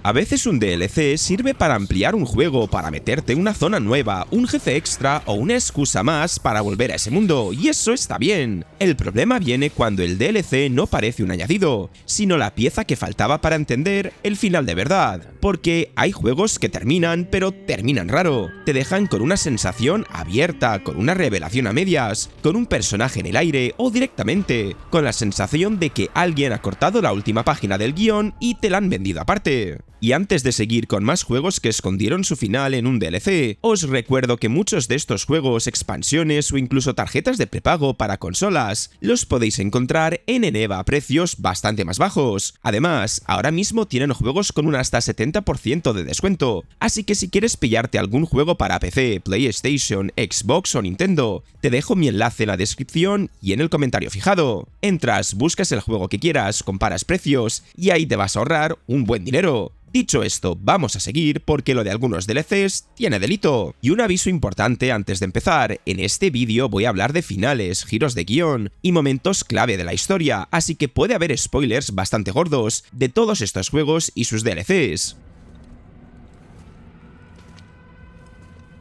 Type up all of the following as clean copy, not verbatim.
A veces un DLC sirve para ampliar un juego, para meterte una zona nueva, un jefe extra o una excusa más para volver a ese mundo, y eso está bien. El problema viene cuando el DLC no parece un añadido, sino la pieza que faltaba para entender el final de verdad. Porque hay juegos que terminan, pero terminan raro. Te dejan con una sensación abierta, con una revelación a medias, con un personaje en el aire o directamente, con la sensación de que alguien ha cortado la última página del guión y te la han vendido aparte. Y antes de seguir con más juegos que escondieron su final en un DLC, os recuerdo que muchos de estos juegos, expansiones o incluso tarjetas de prepago para consolas los podéis encontrar en Eneba a precios bastante más bajos. Además, ahora mismo tienen juegos con un hasta 70% de descuento, así que si quieres pillarte algún juego para PC, PlayStation, Xbox o Nintendo, te dejo mi enlace en la descripción y en el comentario fijado. Entras, buscas el juego que quieras, comparas precios y ahí te vas a ahorrar un buen dinero. Dicho esto, vamos a seguir porque lo de algunos DLCs tiene delito. Y un aviso importante antes de empezar, en este vídeo voy a hablar de finales, giros de guión y momentos clave de la historia, así que puede haber spoilers bastante gordos de todos estos juegos y sus DLCs.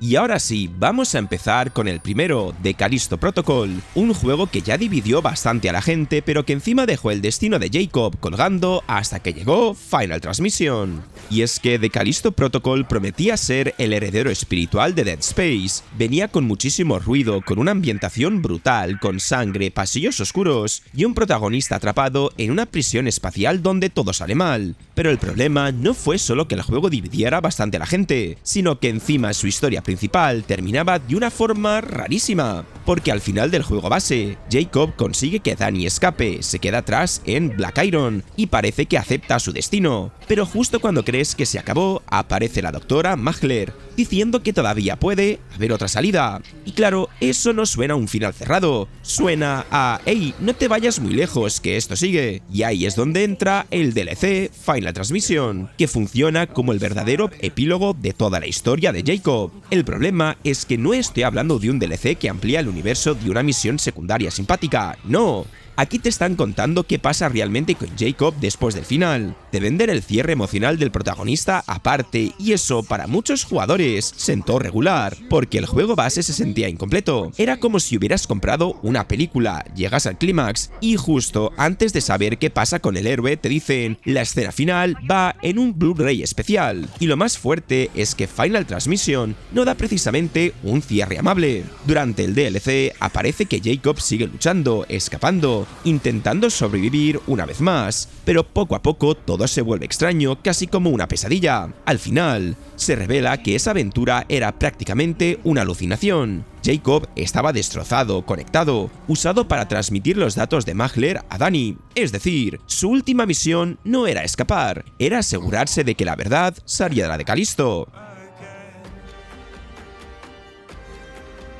Y ahora sí, vamos a empezar con el primero, The Callisto Protocol, un juego que ya dividió bastante a la gente, pero que encima dejó el destino de Jacob colgando hasta que llegó Final Transmission. Y es que The Callisto Protocol prometía ser el heredero espiritual de Dead Space, venía con muchísimo ruido, con una ambientación brutal, con sangre, pasillos oscuros y un protagonista atrapado en una prisión espacial donde todo sale mal. Pero el problema no fue solo que el juego dividiera bastante a la gente, sino que encima su historia principal terminaba de una forma rarísima, porque al final del juego base, Jacob consigue que Dani escape, se queda atrás en Black Iron y parece que acepta su destino, pero justo cuando crees que se acabó, aparece la doctora Magler, diciendo que todavía puede haber otra salida. Y claro, eso no suena a un final cerrado, suena a «Hey, no te vayas muy lejos, que esto sigue». Y ahí es donde entra el DLC Final Transmission, que funciona como el verdadero epílogo de toda la historia de Jacob. El problema es que no estoy hablando de un DLC que amplía el universo de una misión secundaria simpática, no. Aquí te están contando qué pasa realmente con Jacob después del final, de vender el cierre emocional del protagonista aparte, y eso para muchos jugadores sentó regular, porque el juego base se sentía incompleto. Era como si hubieras comprado una película, llegas al clímax y justo antes de saber qué pasa con el héroe te dicen la escena final va en un Blu-ray especial. Y lo más fuerte es que Final Transmission no da precisamente un cierre amable. Durante el DLC aparece que Jacob sigue luchando, escapando, intentando sobrevivir una vez más, pero poco a poco todo se vuelve extraño, casi como una pesadilla. Al final, se revela que esa aventura era prácticamente una alucinación. Jacob estaba destrozado, conectado, usado para transmitir los datos de Magler a Dani, es decir, su última misión no era escapar, era asegurarse de que la verdad saliera de Callisto.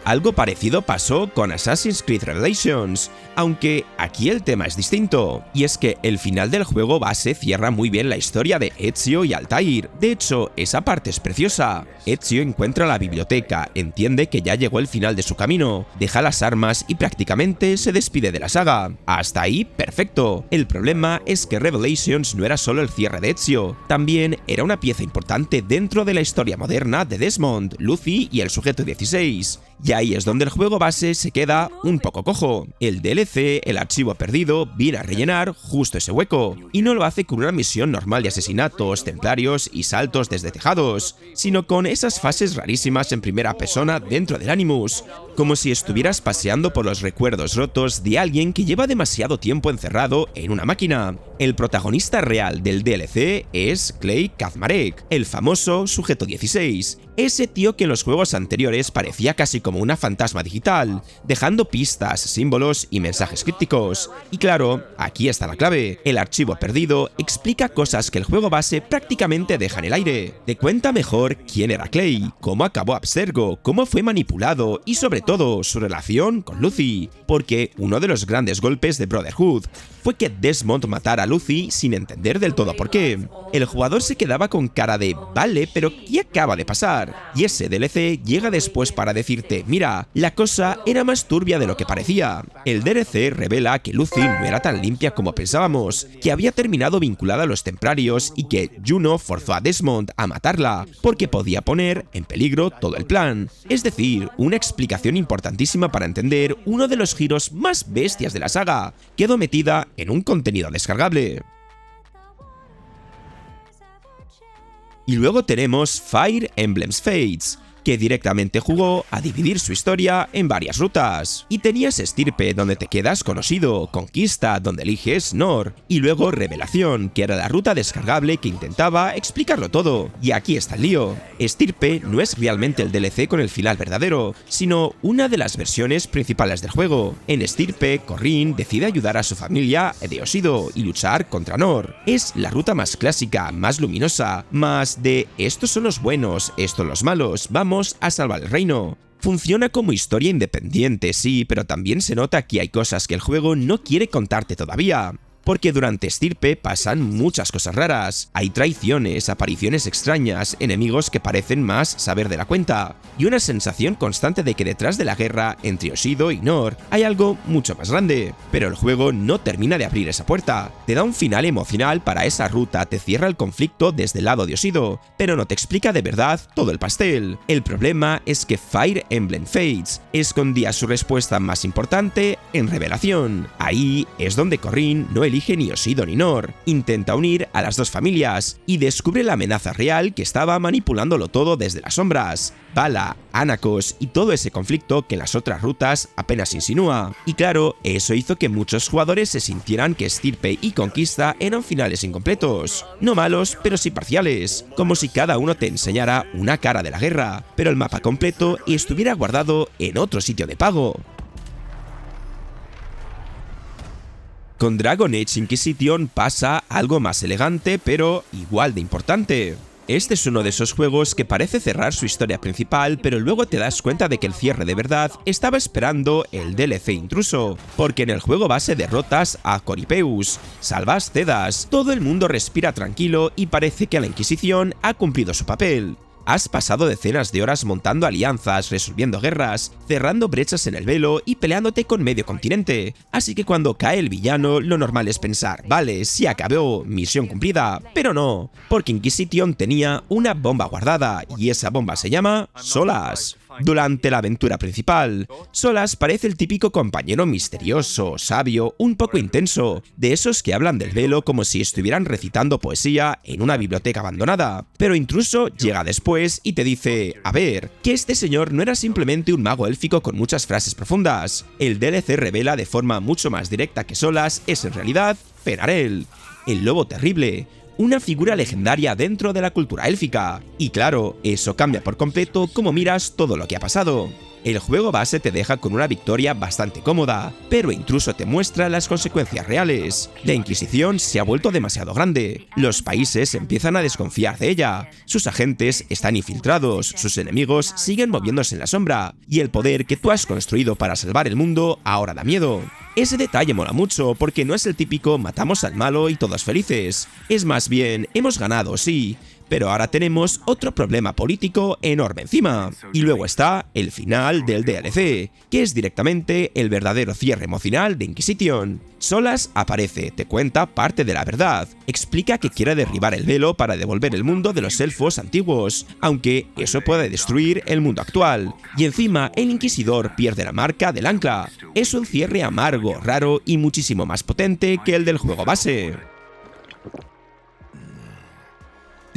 Algo parecido pasó con Assassin's Creed Revelations, aunque aquí el tema es distinto, y es que el final del juego base cierra muy bien la historia de Ezio y Altair. De hecho, esa parte es preciosa. Ezio encuentra la biblioteca, entiende que ya llegó el final de su camino, deja las armas y prácticamente se despide de la saga. Hasta ahí, perfecto. El problema es que Revelations no era solo el cierre de Ezio, también era una pieza importante dentro de la historia moderna de Desmond, Lucy y el sujeto 16. Y ahí es donde el juego base se queda un poco cojo. El DLC, el archivo perdido, viene a rellenar justo ese hueco, y no lo hace con una misión normal de asesinatos, templarios y saltos desde tejados, sino con esas fases rarísimas en primera persona dentro del Animus, como si estuvieras paseando por los recuerdos rotos de alguien que lleva demasiado tiempo encerrado en una máquina. El protagonista real del DLC es Clay Kazmarek, el famoso sujeto 16, ese tío que en los juegos anteriores parecía casi como una fantasma digital, dejando pistas, símbolos y mensajes crípticos. Y claro, aquí está la clave. El archivo perdido explica cosas que el juego base prácticamente deja en el aire. Te cuenta mejor quién era Clay, cómo acabó Abstergo, cómo fue manipulado y sobre todo su relación con Lucy, porque uno de los grandes golpes de Brotherhood fue que Desmond matara a Lucy sin entender del todo por qué. El jugador se quedaba con cara de vale, pero ¿qué acaba de pasar? Y ese DLC llega después para decirte, mira, la cosa era más turbia de lo que parecía. El DLC revela que Lucy no era tan limpia como pensábamos, que había terminado vinculada a los templarios y que Juno forzó a Desmond a matarla, porque podía poner en peligro todo el plan. Es decir, una explicación importantísima para entender uno de los giros más bestias de la saga. Quedó metida en un contenido descargable. Y luego tenemos Fire Emblem Fates, que directamente jugó a dividir su historia en varias rutas. Y tenías Estirpe, donde te quedas conocido, Conquista, donde eliges Nor, y luego Revelación, que era la ruta descargable que intentaba explicarlo todo. Y aquí está el lío. Estirpe no es realmente el DLC con el final verdadero, sino una de las versiones principales del juego. En Estirpe, Corrin decide ayudar a su familia Edeosido y luchar contra Nor. Es la ruta más clásica, más luminosa, más de estos son los buenos, estos los malos, vamos a salvar el reino. Funciona como historia independiente, sí, pero también se nota que hay cosas que el juego no quiere contarte todavía. Porque durante Estirpe pasan muchas cosas raras. Hay traiciones, apariciones extrañas, enemigos que parecen más saber de la cuenta, y una sensación constante de que detrás de la guerra entre Osido y Nor hay algo mucho más grande. Pero el juego no termina de abrir esa puerta. Te da un final emocional para esa ruta, te cierra el conflicto desde el lado de Osido, pero no te explica de verdad todo el pastel. El problema es que Fire Emblem Fates escondía su respuesta más importante en Revelación. Ahí es donde Corrin no elige ni Osido ni Nor, intenta unir a las dos familias y descubre la amenaza real que estaba manipulándolo todo desde las sombras. Vala, Anacos y todo ese conflicto que en las otras rutas apenas insinúa. Y claro, eso hizo que muchos jugadores se sintieran que Estirpe y Conquista eran finales incompletos. No malos, pero sí parciales, como si cada uno te enseñara una cara de la guerra, pero el mapa completo estuviera guardado en otro sitio de pago. Con Dragon Age Inquisition pasa algo más elegante, pero igual de importante. Este es uno de esos juegos que parece cerrar su historia principal, pero luego te das cuenta de que el cierre de verdad estaba esperando el DLC Intruso, porque en el juego base derrotas a Coripeus, salvas Cedas, todo el mundo respira tranquilo y parece que la Inquisición ha cumplido su papel. Has pasado decenas de horas montando alianzas, resolviendo guerras, cerrando brechas en el velo y peleándote con medio continente. Así que cuando cae el villano, lo normal es pensar, vale, sí acabó, misión cumplida. Pero no, porque Inquisition tenía una bomba guardada, y esa bomba se llama Solas. Durante la aventura principal, Solas parece el típico compañero misterioso, sabio, un poco intenso, de esos que hablan del velo como si estuvieran recitando poesía en una biblioteca abandonada. Pero Intruso llega después y te dice, a ver, que este señor no era simplemente un mago élfico con muchas frases profundas. El DLC revela de forma mucho más directa que Solas es en realidad Fenarel, el lobo terrible, una figura legendaria dentro de la cultura élfica. Y claro, eso cambia por completo cómo miras todo lo que ha pasado. El juego base te deja con una victoria bastante cómoda, pero Intruso te muestra las consecuencias reales. La Inquisición se ha vuelto demasiado grande, los países empiezan a desconfiar de ella, sus agentes están infiltrados, sus enemigos siguen moviéndose en la sombra, y el poder que tú has construido para salvar el mundo ahora da miedo. Ese detalle mola mucho porque no es el típico matamos al malo y todos felices, es más bien hemos ganado, sí, pero ahora tenemos otro problema político enorme encima. Y luego está el final del DLC, que es directamente el verdadero cierre emocional de Inquisition. Solas aparece, te cuenta parte de la verdad, explica que quiere derribar el velo para devolver el mundo de los elfos antiguos, aunque eso puede destruir el mundo actual. Y encima, el Inquisidor pierde la marca del ancla. Es un cierre amargo, raro y muchísimo más potente que el del juego base.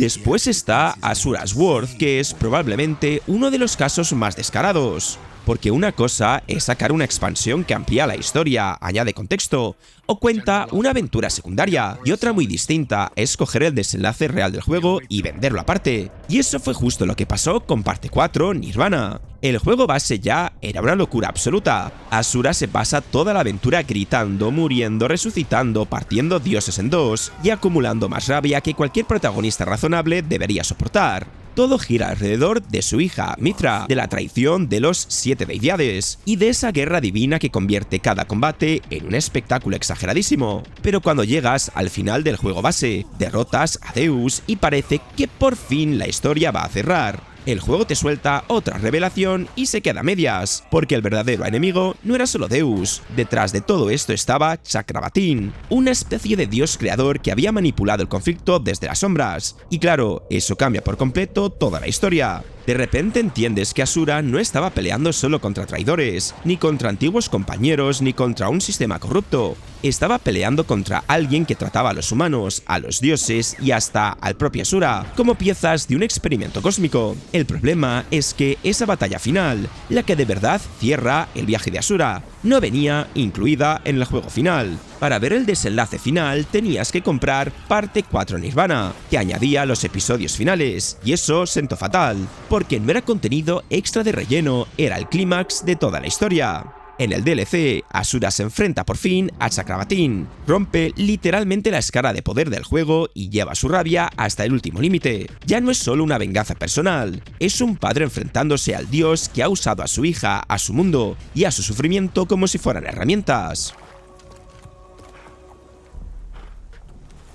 Después está Asura's Wrath, que es probablemente uno de los casos más descarados. Porque una cosa es sacar una expansión que amplía la historia, añade contexto, o cuenta una aventura secundaria, y otra muy distinta es coger el desenlace real del juego y venderlo aparte. Y eso fue justo lo que pasó con parte 4, Nirvana. El juego base ya era una locura absoluta. Asura se pasa toda la aventura gritando, muriendo, resucitando, partiendo dioses en dos y acumulando más rabia que cualquier protagonista razonable debería soportar. Todo gira alrededor de su hija, Mithra, de la traición de los 7 deidades y de esa guerra divina que convierte cada combate en un espectáculo exageradísimo. Pero cuando llegas al final del juego base, derrotas a Deus y parece que por fin la historia va a cerrar. El juego te suelta otra revelación y se queda a medias, porque el verdadero enemigo no era solo Deus. Detrás de todo esto estaba Chakravartin, una especie de dios creador que había manipulado el conflicto desde las sombras. Y claro, eso cambia por completo toda la historia. De repente entiendes que Asura no estaba peleando solo contra traidores, ni contra antiguos compañeros, ni contra un sistema corrupto. Estaba peleando contra alguien que trataba a los humanos, a los dioses y hasta al propio Asura, como piezas de un experimento cósmico. El problema es que esa batalla final, la que de verdad cierra el viaje de Asura, no venía incluida en el juego final. Para ver el desenlace final tenías que comprar parte 4 Nirvana, que añadía los episodios finales, y eso sentó fatal, porque no era contenido extra de relleno, era el clímax de toda la historia. En el DLC, Asura se enfrenta por fin a Chakravartin, rompe literalmente la escala de poder del juego y lleva su rabia hasta el último límite. Ya no es solo una venganza personal, es un padre enfrentándose al dios que ha usado a su hija, a su mundo y a su sufrimiento como si fueran herramientas.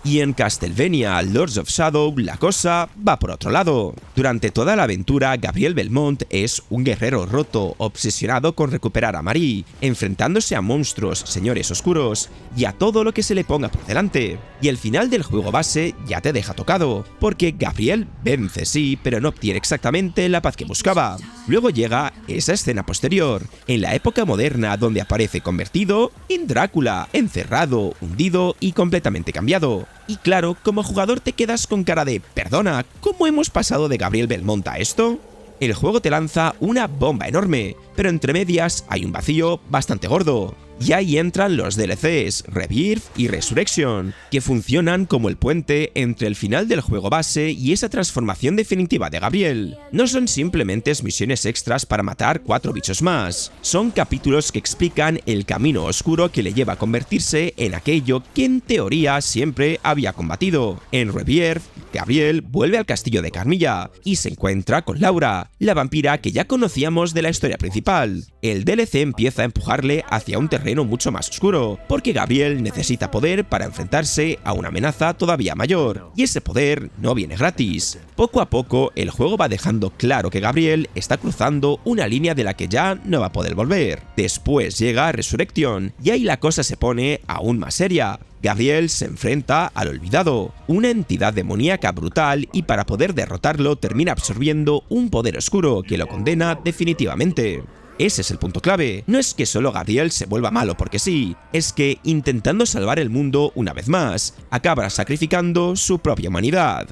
Y en Castlevania Lords of Shadow la cosa va por otro lado. Durante toda la aventura, Gabriel Belmont es un guerrero roto, obsesionado con recuperar a Marie, enfrentándose a monstruos, señores oscuros y a todo lo que se le ponga por delante. Y el final del juego base ya te deja tocado, porque Gabriel vence sí, pero no obtiene exactamente la paz que buscaba. Luego llega esa escena posterior, en la época moderna donde aparece convertido en Drácula, encerrado, hundido y completamente cambiado. Y claro, como jugador te quedas con cara de «Perdona, ¿cómo hemos pasado de Gabriel Belmont a esto?». El juego te lanza una bomba enorme, pero entre medias hay un vacío bastante gordo. Y ahí entran los DLCs Rebirth y Resurrection, que funcionan como el puente entre el final del juego base y esa transformación definitiva de Gabriel. No son simplemente misiones extras para matar 4 bichos más, son capítulos que explican el camino oscuro que le lleva a convertirse en aquello que en teoría siempre había combatido. En Rebirth, Gabriel vuelve al castillo de Carmilla y se encuentra con Laura, la vampira que ya conocíamos de la historia principal. El DLC empieza a empujarle hacia un terreno mucho más oscuro, porque Gabriel necesita poder para enfrentarse a una amenaza todavía mayor, y ese poder no viene gratis. Poco a poco, el juego va dejando claro que Gabriel está cruzando una línea de la que ya no va a poder volver. Después llega Resurrection, y ahí la cosa se pone aún más seria. Gabriel se enfrenta al Olvidado, una entidad demoníaca brutal, y para poder derrotarlo termina absorbiendo un poder oscuro que lo condena definitivamente. Ese es el punto clave. No es que solo Gabriel se vuelva malo porque sí, es que, intentando salvar el mundo una vez más, acaba sacrificando su propia humanidad.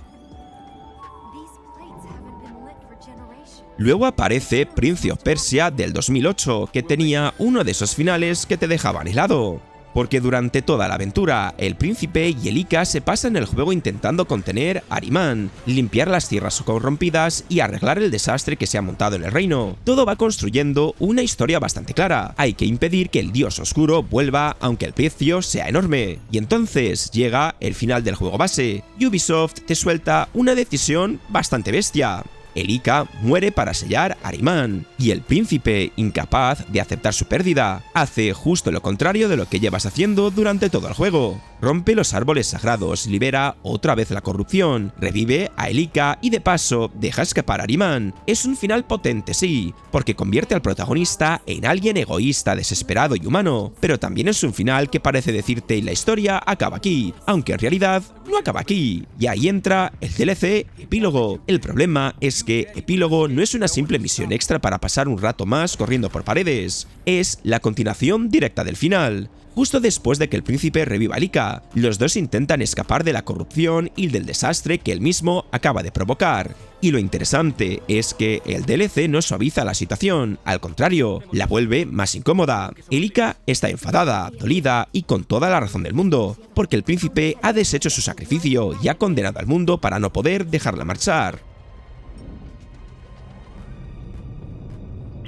Luego aparece Prince of Persia del 2008, que tenía uno de esos finales que te dejaban helado. Porque durante toda la aventura, el príncipe y el Ica se pasan el juego intentando contener a Ahriman, limpiar las tierras corrompidas y arreglar el desastre que se ha montado en el reino. Todo va construyendo una historia bastante clara. Hay que impedir que el dios oscuro vuelva aunque el precio sea enorme. Y entonces llega el final del juego base. Ubisoft te suelta una decisión bastante bestia. El Ica muere para sellar a Ahriman, y el príncipe, incapaz de aceptar su pérdida, hace justo lo contrario de lo que llevas haciendo durante todo el juego. Rompe los árboles sagrados, libera otra vez la corrupción, revive a el Ica y de paso deja escapar a Ahriman. Es un final potente, sí, porque convierte al protagonista en alguien egoísta, desesperado y humano, pero también es un final que parece decirte la historia acaba aquí, aunque en realidad no acaba aquí. Y ahí entra el DLC Epílogo. El problema es que Epílogo no es una simple misión extra para pasar un rato más corriendo por paredes, es la continuación directa del final. Justo después de que el príncipe reviva a Ica, los dos intentan escapar de la corrupción y del desastre que él mismo acaba de provocar. Y lo interesante es que el DLC no suaviza la situación, al contrario, la vuelve más incómoda. Ica está enfadada, dolida y con toda la razón del mundo, porque el príncipe ha deshecho su sacrificio y ha condenado al mundo para no poder dejarla marchar.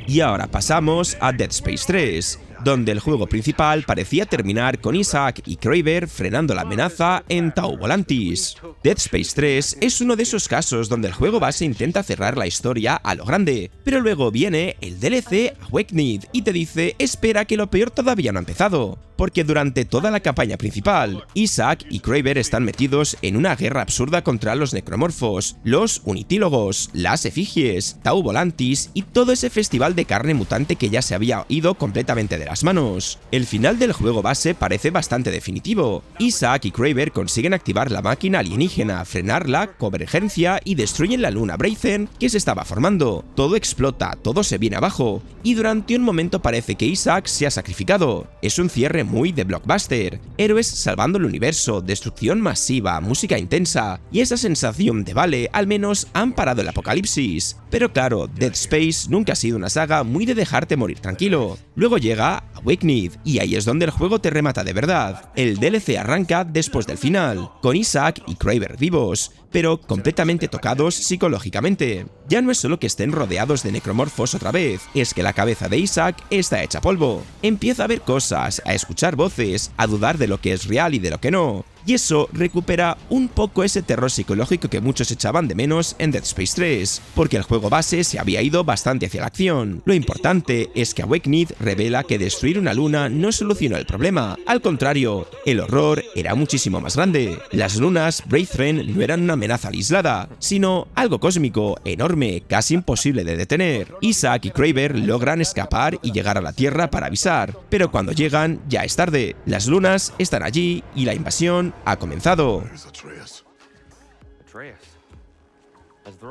Y ahora pasamos a Dead Space 3. donde el juego principal parecía terminar con Isaac y Kraber frenando la amenaza en Tau Volantis. Dead Space 3 es uno de esos casos donde el juego base intenta cerrar la historia a lo grande, pero luego viene el DLC Awakened y te dice espera que lo peor todavía no ha empezado, porque durante toda la campaña principal, Isaac y Kraber están metidos en una guerra absurda contra los necromorfos, los unitílogos, las efigies, Tau Volantis y todo ese festival de carne mutante que ya se había ido completamente de las manos. El final del juego base parece bastante definitivo. Isaac y Kraber consiguen activar la máquina alienígena, frenar la convergencia y destruyen la luna Brazen que se estaba formando. Todo explota, todo se viene abajo, y durante un momento parece que Isaac se ha sacrificado. Es un cierre muy de blockbuster, héroes salvando el universo, destrucción masiva, música intensa, y esa sensación de vale, al menos han parado el apocalipsis. Pero claro, Dead Space nunca ha sido una saga muy de dejarte morir tranquilo. Luego llega Awakened, y ahí es donde el juego te remata de verdad. El DLC arranca después del final, con Isaac y Kraber vivos, pero completamente tocados psicológicamente. Ya no es solo que estén rodeados de necromorfos otra vez, es que la cabeza de Isaac está hecha polvo. Empieza a ver cosas, a escuchar voces, a dudar de lo que es real y de lo que no. Y eso recupera un poco ese terror psicológico que muchos echaban de menos en Dead Space 3, porque el juego base se había ido bastante hacia la acción. Lo importante es que Awakened revela que destruir una luna no solucionó el problema, al contrario, el horror era muchísimo más grande. Las lunas Brazen no eran una amenaza aislada, sino algo cósmico, enorme, casi imposible de detener. Isaac y Kraber logran escapar y llegar a la Tierra para avisar, pero cuando llegan ya es tarde. Las lunas están allí y la invasión ha comenzado.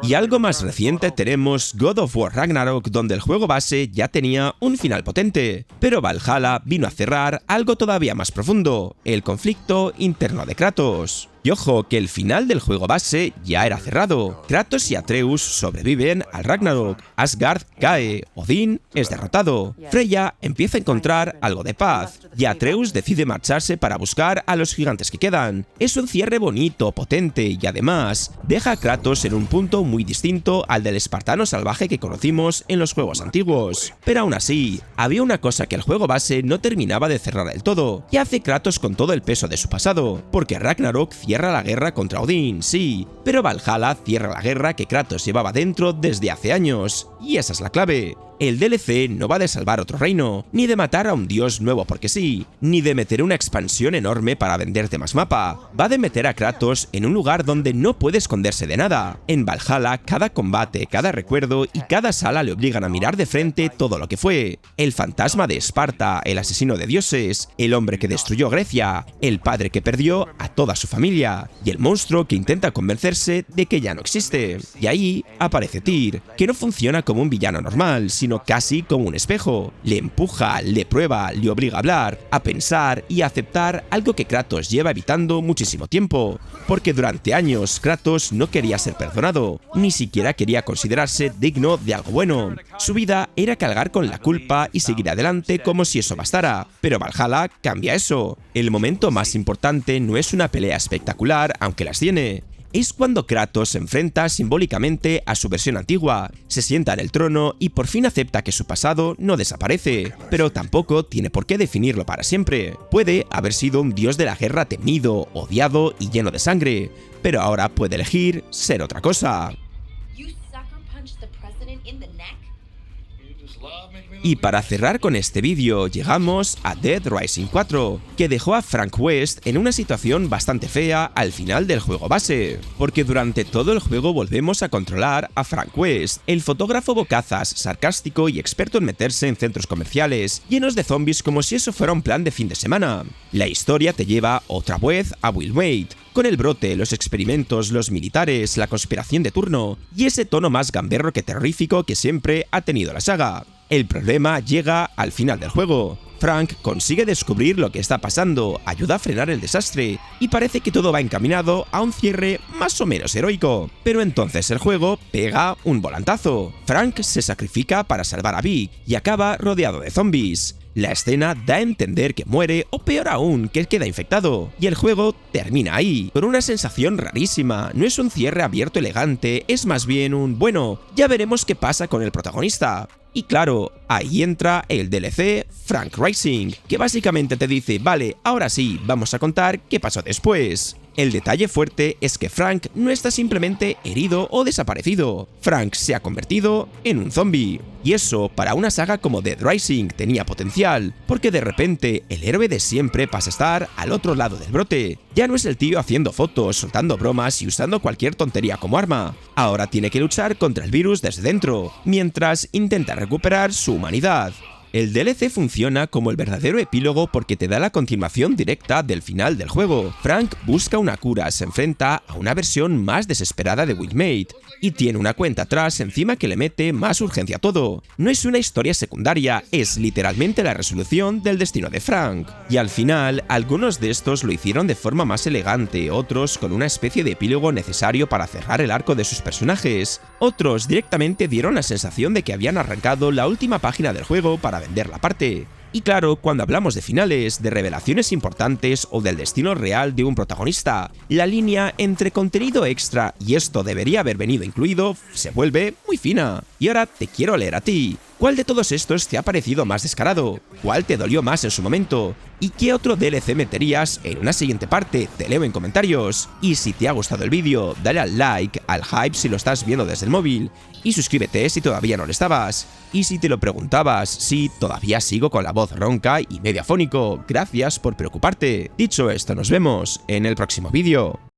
Y algo más reciente tenemos God of War Ragnarok, donde el juego base ya tenía un final potente, pero Valhalla vino a cerrar algo todavía más profundo, el conflicto interno de Kratos. Y ojo, que el final del juego base ya era cerrado. Kratos y Atreus sobreviven al Ragnarok, Asgard cae, Odín es derrotado, Freya empieza a encontrar algo de paz, y Atreus decide marcharse para buscar a los gigantes que quedan. Es un cierre bonito, potente, y además deja a Kratos en un punto muy distinto al del espartano salvaje que conocimos en los juegos antiguos. Pero aún así, había una cosa que el juego base no terminaba de cerrar del todo, y hace Kratos con todo el peso de su pasado, porque Ragnarok cierra la guerra contra Odín, sí, pero Valhalla cierra la guerra que Kratos llevaba dentro desde hace años, y esa es la clave. El DLC no va de salvar otro reino, ni de matar a un dios nuevo porque sí, ni de meter una expansión enorme para venderte más mapa. Va de meter a Kratos en un lugar donde no puede esconderse de nada. En Valhalla, cada combate, cada recuerdo y cada sala le obligan a mirar de frente todo lo que fue. El fantasma de Esparta, el asesino de dioses, el hombre que destruyó Grecia, el padre que perdió a toda su familia, y el monstruo que intenta convencerse de que ya no existe. Y ahí aparece Tyr, que no funciona como un villano normal, sino casi como un espejo. Le empuja, le prueba, le obliga a hablar, a pensar y a aceptar algo que Kratos lleva evitando muchísimo tiempo. Porque durante años Kratos no quería ser perdonado, ni siquiera quería considerarse digno de algo bueno. Su vida era cargar con la culpa y seguir adelante como si eso bastara. Pero Valhalla cambia eso. El momento más importante no es una pelea espectacular, aunque las tiene. Es cuando Kratos se enfrenta simbólicamente a su versión antigua, se sienta en el trono y por fin acepta que su pasado no desaparece, pero tampoco tiene por qué definirlo para siempre. Puede haber sido un dios de la guerra temido, odiado y lleno de sangre, pero ahora puede elegir ser otra cosa. Y para cerrar con este vídeo, llegamos a Dead Rising 4, que dejó a Frank West en una situación bastante fea al final del juego base, porque durante todo el juego volvemos a controlar a Frank West, el fotógrafo bocazas, sarcástico y experto en meterse en centros comerciales llenos de zombies como si eso fuera un plan de fin de semana. La historia te lleva otra vez a Will Wade, con el brote, los experimentos, los militares, la conspiración de turno y ese tono más gamberro que terrorífico que siempre ha tenido la saga. El problema llega al final del juego. Frank consigue descubrir lo que está pasando, ayuda a frenar el desastre y parece que todo va encaminado a un cierre más o menos heroico. Pero entonces el juego pega un volantazo. Frank se sacrifica para salvar a Vic y acaba rodeado de zombies. La escena da a entender que muere o peor aún, que queda infectado. Y el juego termina ahí, con una sensación rarísima. No es un cierre abierto elegante, es más bien un bueno, ya veremos qué pasa con el protagonista. Y claro, ahí entra el DLC Frank Rising, que básicamente te dice, vale, ahora sí, vamos a contar qué pasó después. El detalle fuerte es que Frank no está simplemente herido o desaparecido. Frank se ha convertido en un zombie. Y eso, para una saga como Dead Rising, tenía potencial, porque de repente el héroe de siempre pasa a estar al otro lado del brote. Ya no es el tío haciendo fotos, soltando bromas y usando cualquier tontería como arma. Ahora tiene que luchar contra el virus desde dentro, mientras intenta recuperar su humanidad. El DLC funciona como el verdadero epílogo porque te da la continuación directa del final del juego. Frank busca una cura, se enfrenta a una versión más desesperada de Wingmate, y tiene una cuenta atrás encima que le mete más urgencia a todo. No es una historia secundaria, es literalmente la resolución del destino de Frank. Y al final, algunos de estos lo hicieron de forma más elegante, otros con una especie de epílogo necesario para cerrar el arco de sus personajes. Otros directamente dieron la sensación de que habían arrancado la última página del juego para vender la parte. Y claro, cuando hablamos de finales, de revelaciones importantes o del destino real de un protagonista, la línea entre contenido extra y esto debería haber venido incluido se vuelve muy fina. Y ahora te quiero leer a ti. ¿Cuál de todos estos te ha parecido más descarado? ¿Cuál te dolió más en su momento? ¿Y qué otro DLC meterías en una siguiente parte? Te leo en comentarios. Y si te ha gustado el vídeo, dale al like, al hype si lo estás viendo desde el móvil, y suscríbete si todavía no lo estabas. Y si te lo preguntabas, sí, todavía sigo con la voz ronca y medio afónico. Gracias por preocuparte. Dicho esto, nos vemos en el próximo vídeo.